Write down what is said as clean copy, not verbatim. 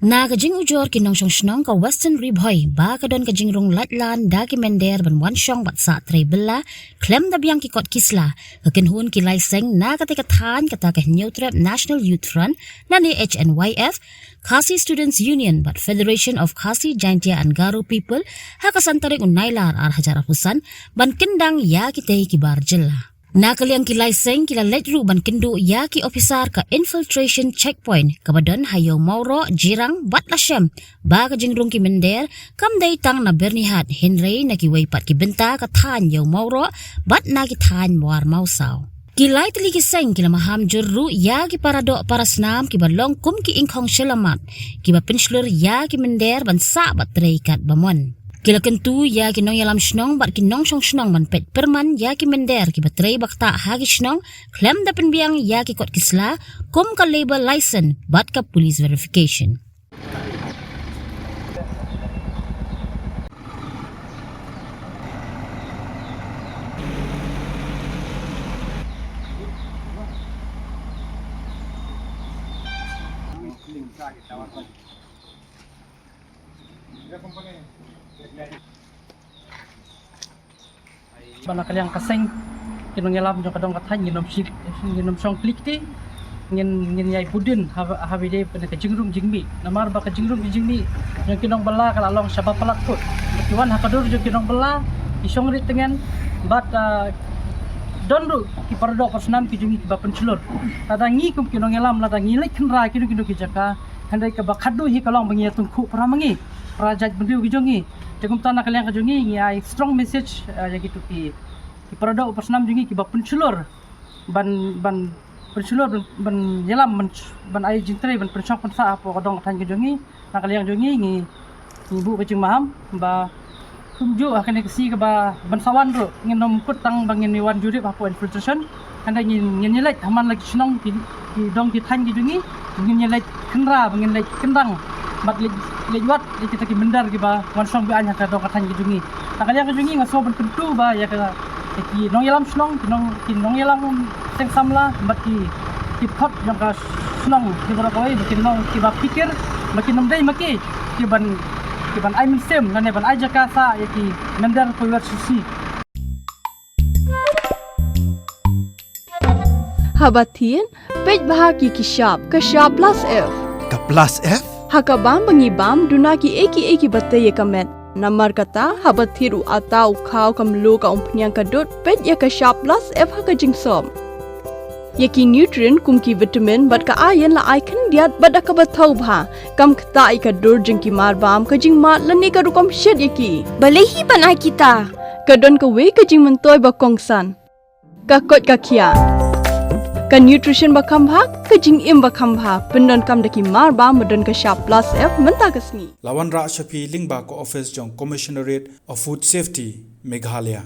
Na kajing ujor kinong shnong ka Western Ribhoy ba kadon kajing rong latlan daki mender ban wansyong bat sa tre bela klem da biang kikot kisla kakinhun kilay seng na katikatan kata Neutrep National Youth Front na ni HNYF Khasi Students Union but Federation of Khasi Jaintia and Garo People hakasantaring unailar ar hajarapusan ban kendang ya kitay kibar jela. Nakaliang kilay seng kila letru ban kendu ya ki officer ka infiltration checkpoint kabadon hayo Mauro jirang bat lasyam ba ka jingrung ki mender kam tang na bernihat Henry na kiway pat ki benta ka tan yo Mauro bat na ki tan muar mausaw. Kilay tali ki seng kila maham jurru ya ki parado parasnam ki balong kum ki ingkong selamat ki ba penslur ya ki mender ban sa bat reikat bamon. Kila kentu ya kinong yalam shnong bat kinong shong shnong man pet perman ya ki mender ki batrei bakta hagi shnong klem da penbiang ya ki kot kisla kum ka label license bat ka police verification. Bana kaliang kaseng kinong yalam jo kadong kathan nginom song klik ti ngin yai budin habi de pen ka jingrum jingmi namar ba ka jingrum jingmi yang kinong bala kala long sabab palat put tuan hakadur jo kinong bala isong rit tengen bat donru ki pardo persnam ki jungi ki ba pencelur tada ngi kum kinong yalam lada ngilai khenra ki ki jaka handai ka ba khadu hi kalong bangi tungku pramangi rajaj bendiu ki jungi tegum tanah kalian ka jungi ngi strong message ya gitu ki parado persnam jungi ki ba pencelur ban pencelur ban yalam ban ai jintre ban pensok pensa apa kadong tan ki jungi na kalian jungi ngi bu ka jing maham ba kumju akan kesi ke ba ban sawan ro nginom kutang bangin wan juri apa infiltration anda ngin nyelek haman lagi senong ki dong ki tan ki jungi ngin nyelek kenra bangin lek kendang bat lewat kita ki bendar ki ba wan song bi anya ka dong ka tan ki jungi na kalian ki jungi ngaso ban kentu ba ya ka ki nong yalam senong ki nong yalam seng samla bat ki khot yang ka senong ki bara koi ki nong ki ba pikir makin nom dai maki ki ban ai sem na ne ban ai jaka sa yaki mendar power susi Habatin pej bahaki ki shop ka shop plus f Ka plus F? hakabam bangi bam duna ki eki batte ye kamet namar kata habathiru atau khau kam lo ka umpnyang ka dot pej ya ka shop plus f haka jingsom yaki nutrient kum ki vitamin bat ka iron la icon diat bat ka bathau bha kam khta ai ka dur jing ki mar bam ka jing mat lani ka rukom shed yaki balehi banai kita ka don ka we ka jing mentoy ba kongsan ka kot ka khia ka nutrition ba kham bha ka jing im ba kham bha pendon kam daki mar bam modon ka sharp plus f menta kasni Lawan Ra Shafi Lingba ko office jong Commissionerate of Food Safety Meghalaya.